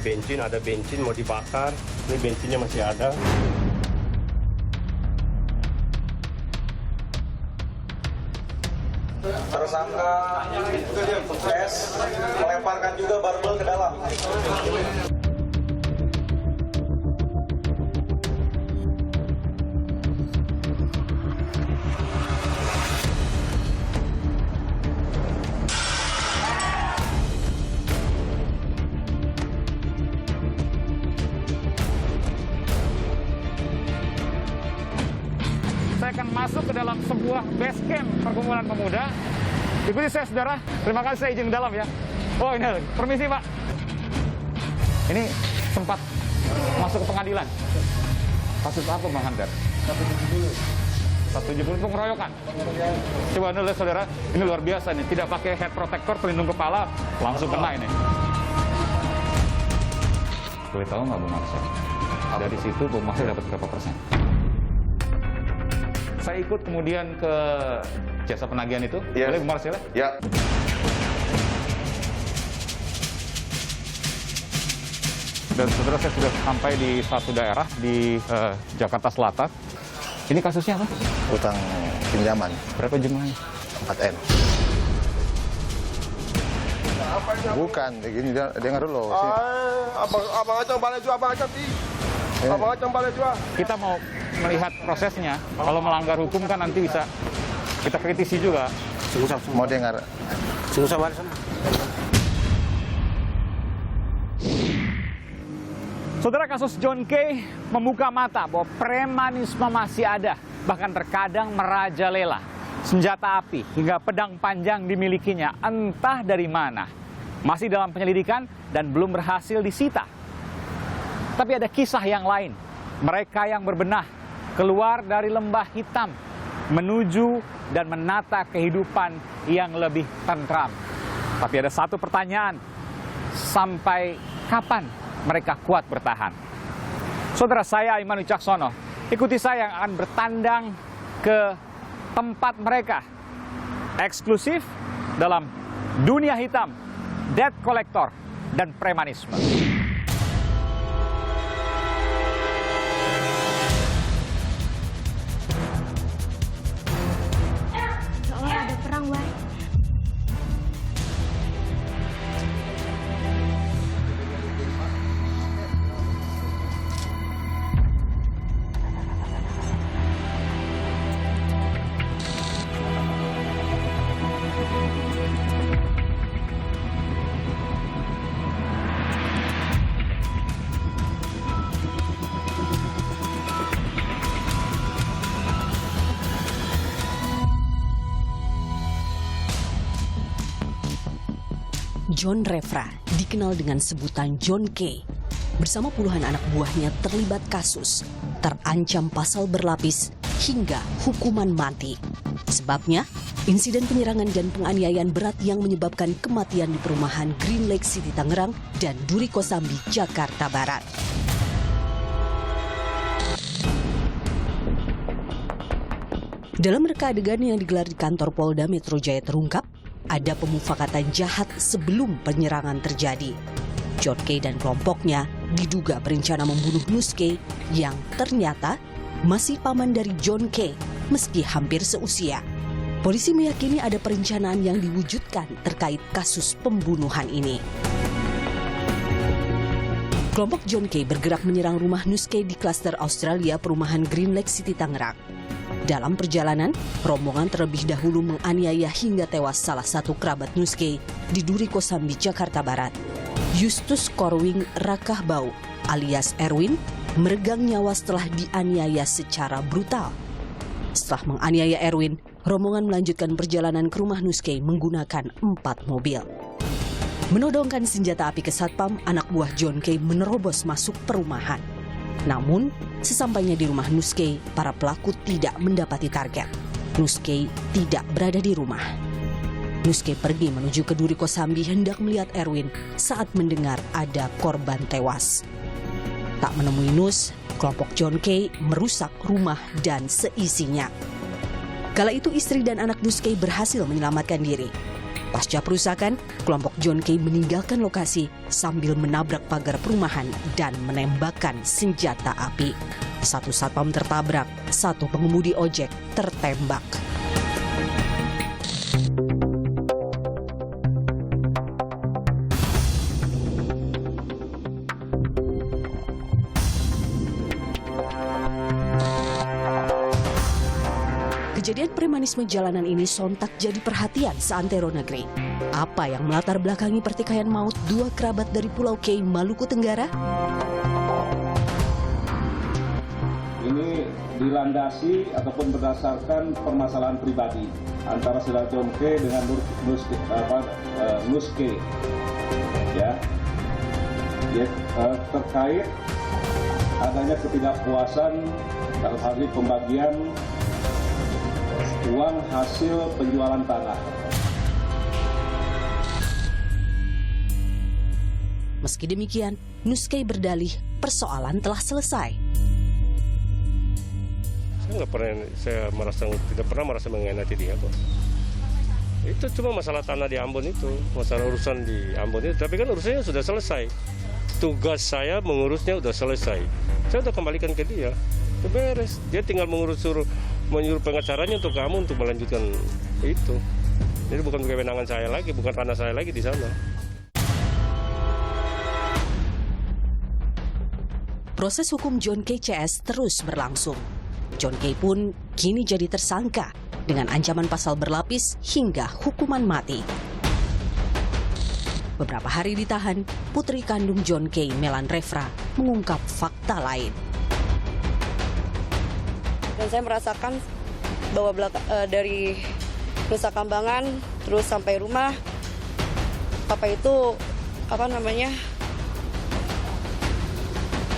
bensin, ada bensin mau dibakar. Ini bensinnya masih ada. Tersangka S melemparkan juga barbel ke dalam. Saya akan masuk ke dalam sebuah base camp perkumpulan pemuda. Ikuti saya, saudara. Terima kasih, saya izin ke dalam ya. Oh, ini, permisi Pak. Ini sempat masuk ke pengadilan. Kasus apa Bang Hunter? 170 pengeroyokan. Coba Anda lihat saudara, ini luar biasa nih. Tidak pakai head protector, pelindung kepala, langsung kena ini. Boleh tahu nggak Bu Marcel? Dari situ Bu Marcel dapat berapa persen? Saya ikut kemudian ke jasa penagihan itu. Yes. Boleh Bu Marcel? Ya. Dan saudara, saya sudah sampai di satu daerah di Jakarta Selatan. Ini kasusnya apa? Utang pinjaman Berapa jumlahnya? 4M. Bukan, begini dengar dulu. Abang Acang balik juga, Abang Acang Abang Acang balik juga. Kita mau melihat prosesnya. Kalau melanggar hukum kan nanti bisa kita kritisi juga. Mau dengar? Saudara, kasus John K. membuka mata bahwa premanisme masih ada, bahkan terkadang merajalela. Senjata api hingga pedang panjang dimilikinya entah dari mana. Masih dalam penyelidikan dan belum berhasil disita. Tapi ada kisah yang lain. Mereka yang berbenah keluar dari lembah hitam menuju dan menata kehidupan yang lebih tentram. Tapi ada satu pertanyaan, sampai kapan mereka kuat bertahan? Saudara, saya Aiman Wicaksono, ikuti saya yang akan bertandang ke tempat mereka eksklusif dalam dunia hitam, debt collector, dan premanisme. Seolah ada perang, Wai. John Refra, dikenal dengan sebutan John K., bersama puluhan anak buahnya terlibat kasus, terancam pasal berlapis hingga hukuman mati. Sebabnya, insiden penyerangan dan penganiayaan berat yang menyebabkan kematian di perumahan Green Lake City, Tangerang, dan Duri Kosambi, Jakarta Barat. Dalam reka adegan yang digelar di kantor Polda Metro Jaya terungkap, ada pemufakatan jahat sebelum penyerangan terjadi. John K. dan kelompoknya diduga berencana membunuh Nus K. yang ternyata masih paman dari John K. meski hampir seusia. Polisi meyakini ada perencanaan yang diwujudkan terkait kasus pembunuhan ini. Kelompok John K. bergerak menyerang rumah Nus K. di klaster Australia perumahan Green Lake City, Tangerang. Dalam perjalanan, rombongan terlebih dahulu menganiaya hingga tewas salah satu kerabat Nus K. di Duri Kosambi, Jakarta Barat. Justus Korwing Rakahbau alias Erwin meregang nyawa setelah dianiaya secara brutal. Setelah menganiaya Erwin, rombongan melanjutkan perjalanan ke rumah Nus K. menggunakan 4 mobil. Menodongkan senjata api ke satpam, anak buah John K. menerobos masuk perumahan. Namun, sesampainya di rumah Nus K., para pelaku tidak mendapati target. Nus K. tidak berada di rumah. Nus K. pergi menuju ke Duri Kosambi hendak melihat Erwin saat mendengar ada korban tewas. Tak menemui Nus, kelompok John K. merusak rumah dan seisinya. Kala itu istri dan anak Nus K. berhasil menyelamatkan diri. Pasca perusakan, kelompok John K meninggalkan lokasi sambil menabrak pagar perumahan dan menembakkan senjata api. 1 satpam tertabrak, 1 pengemudi ojek tertembak. Kejadian premanisme jalanan ini sontak jadi perhatian seantero negeri. Apa yang melatar belakangi pertikaian maut 2 kerabat dari Pulau K, Maluku Tenggara? Ini dilandasi ataupun berdasarkan permasalahan pribadi antara saudara John K dengan Nus K. Ya, terkait adanya ketidakpuasan dalam hal ini pembagian uang hasil penjualan tanah. Meski demikian, Nus K berdalih persoalan telah selesai. Saya tidak pernah merasa mengkhianati dia kok. Itu cuma masalah tanah di Ambon itu, masalah urusan di Ambon itu. Tapi kan urusannya sudah selesai. Tugas saya mengurusnya sudah selesai. Saya sudah kembalikan ke dia. Itu beres. Dia tinggal menyuruh pengacaranya untuk kamu untuk melanjutkan itu. Jadi bukan kewenangan saya lagi, bukan ranah saya lagi di sana. Proses hukum John K CS terus berlangsung. John K pun kini jadi tersangka dengan ancaman pasal berlapis hingga hukuman mati. Beberapa hari ditahan, putri kandung John K, Melan Refra, mengungkap fakta lain. Dan saya merasakan bahwa dari Nusa Kambangan terus sampai rumah, papa itu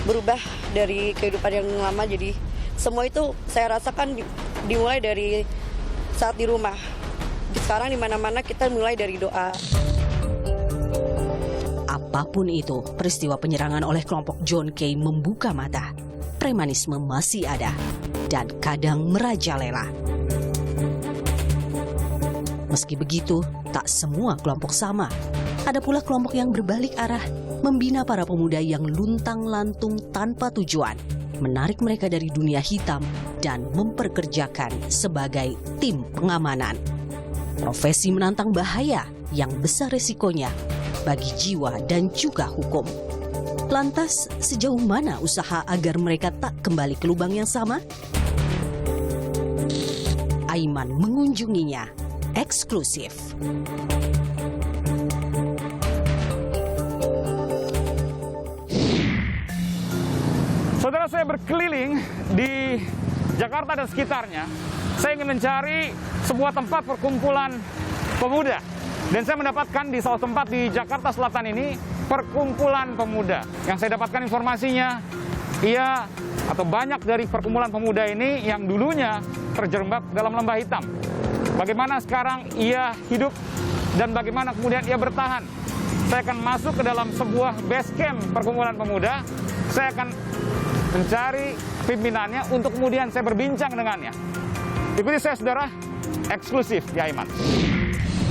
berubah dari kehidupan yang lama. Jadi semua itu saya rasakan dimulai dari saat di rumah. Sekarang di mana-mana kita mulai dari doa. Apapun itu, peristiwa penyerangan oleh kelompok John K membuka mata. Premanisme masih ada dan kadang merajalela. Meski begitu, tak semua kelompok sama. Ada pula kelompok yang berbalik arah, membina para pemuda yang luntang-lantung tanpa tujuan, menarik mereka dari dunia hitam dan memperkerjakan sebagai tim pengamanan. Profesi menantang bahaya yang besar resikonya bagi jiwa dan juga hukum. Lantas, sejauh mana usaha agar mereka tak kembali ke lubang yang sama? Aiman mengunjunginya, eksklusif. Saudara, saya berkeliling di Jakarta dan sekitarnya. Saya ingin mencari sebuah tempat perkumpulan pemuda. Dan saya mendapatkan di salah tempat di Jakarta Selatan ini, perkumpulan pemuda. Yang saya dapatkan informasinya, banyak dari perkumpulan pemuda ini yang dulunya terjerembab dalam lembah hitam. Bagaimana sekarang ia hidup dan bagaimana kemudian ia bertahan. Saya akan masuk ke dalam sebuah base camp perkumpulan pemuda. Saya akan mencari pimpinannya untuk kemudian saya berbincang dengannya. Ikuti saya, saudara, eksklusif di Aiman.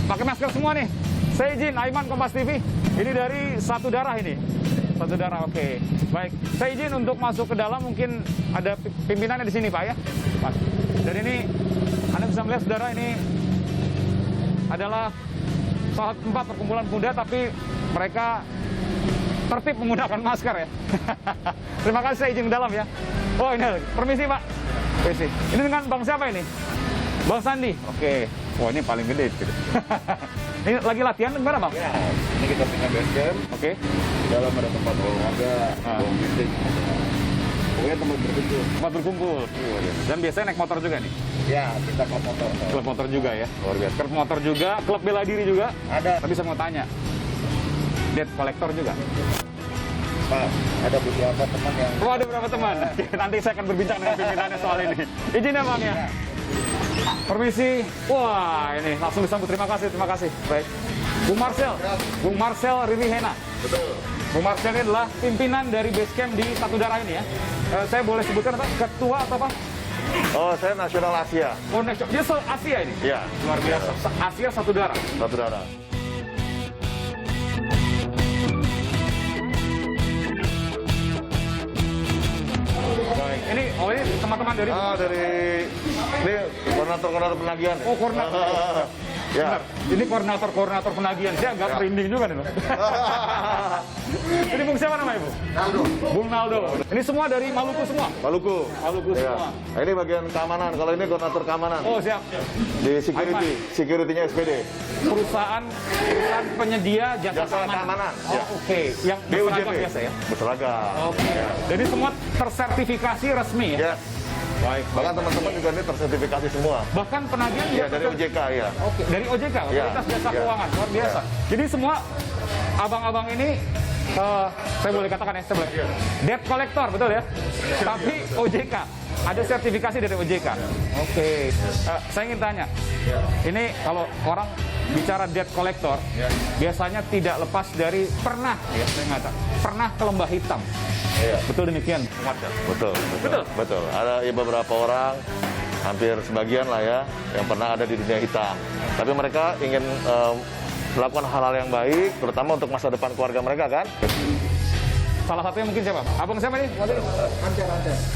Pakai masker semua nih. Saya izin, Aiman Kompas TV. Ini dari Satu Darah ini. Satu Darah, oke. Baik, saya izin untuk masuk ke dalam. Mungkin ada pimpinannya di sini, Pak, ya. Pak. Dan ini, Anda bisa melihat, saudara, ini adalah salah tempat perkumpulan pemuda, tapi mereka tertib menggunakan masker, ya. Terima kasih, saya izin ke dalam, ya. Oh, ini, permisi, Pak. Permisi. Ini dengan Bang siapa ini? Bang Sandi, oke. Wah, ini paling gede. Ini lagi latihan gimana, Bang? Ya, ini kita punya base camp. Oke. Di dalam ada tempat olahraga, meeting. Pokoknya tempat berkumpul. Tempat berkumpul. Dan biasanya naik motor juga nih? Ya, kita klub motor. Klub motor juga ya? Luar biasa. Klub motor juga, klub bela diri juga? Ada. Tapi saya mau tanya, debt collector juga? Pak, ada beberapa teman yang... Oh, ada beberapa teman? Oke, nanti saya akan berbincang dengan pimpinannya soal ini. Izin ya, Bang, ya? Permisi. Wah, ini langsung disambut. Terima kasih, terima kasih. Baik. Bung Marcel Riri Hena. Betul. Bung Marcel ini adalah pimpinan dari base camp di Satu Darah ini ya. Saya boleh sebutkan apa? Ketua atau apa? Oh, saya nasional Asia. Oh, dia Asia ini? Iya. Luar biasa. Asia satu darah. Satu darah. Baik. Ini teman-teman dari Ini koordinator penagihan. Oh, koordinator. Ya. Benar. Ini koordinator penagihan. Saya agak merinding juga nih, Bang. Ini Bung siapa namanya, Bu? Naldo. Bung Naldo. Ini semua dari Maluku semua? Maluku. Maluku Ya. semua. Nah, ini bagian keamanan. Kalau ini koordinator keamanan. Oh, siap. Di security-nya SPD. Perusahaan penyedia jasa keamanan. Oh, Ya. oke. Yang berseragam biasa ya? Berseragam. Oke. Jadi semua tersertifikasi resmi ya? Ya. Baik. Bahkan teman-teman juga ini tersertifikasi semua. Bahkan penagihan juga Ya, dari OJK ya. Oke, dari OJK, Otoritas Jasa ya. Keuangan, luar biasa. Jadi semua abang-abang ini, saya boleh katakan ya, debt collector, betul ya? Tapi OJK, ada sertifikasi dari OJK. Oke, saya ingin tanya, ini kalau orang bicara debt collector, biasanya tidak lepas dari pernah, ya saya ngatakan, pernah ke lembah hitam. Betul demikian? Betul. Ada ya, beberapa orang, hampir sebagian lah ya, yang pernah ada di dunia hitam. Tapi mereka ingin melakukan hal-hal yang baik, terutama untuk masa depan keluarga mereka kan. Salah satunya mungkin siapa? Abang siapa nih?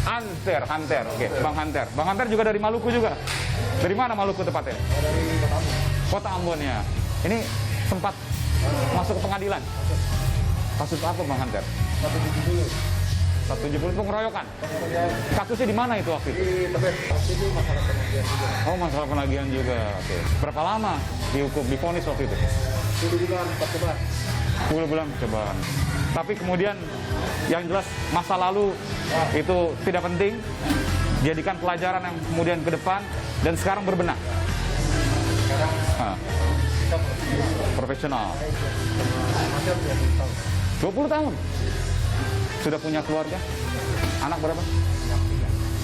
Hunter. Oke, Bang Hunter. Bang Hunter juga dari Maluku juga. Dari mana Maluku tepatnya? Dari Kota Ambon ya. Ini sempat masuk ke pengadilan. Kasus apa Bang Hunter? 170 pengeroyokan. Kasusnya di mana itu waktu itu? Oh, masalah penagihan juga. Oke. Berapa lama dihukum, divonis waktu itu? 10 bulan, 10 bulan percobaan. Tapi kemudian yang jelas masa lalu itu tidak penting. Jadikan pelajaran yang kemudian ke depan dan sekarang berbenah. Profesional. 20 tahun. Sudah punya keluarga? Anak berapa?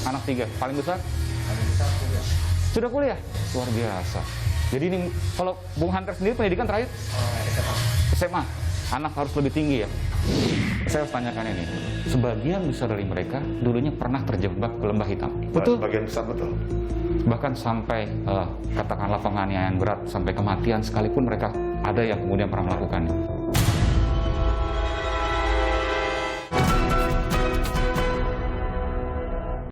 Anak 3. Paling besar? Sudah kuliah? Luar biasa. Jadi ini kalau Bung Hunter sendiri pendidikan terakhir? SMA. Anak harus lebih tinggi ya. Saya harus tanyakan ini. Sebagian besar dari mereka dulunya pernah terjebak ke lembah hitam. Betul? Sebagian besar betul. Bahkan sampai katakanlah penganiayaan berat sampai kematian sekalipun mereka ada yang kemudian pernah melakukannya.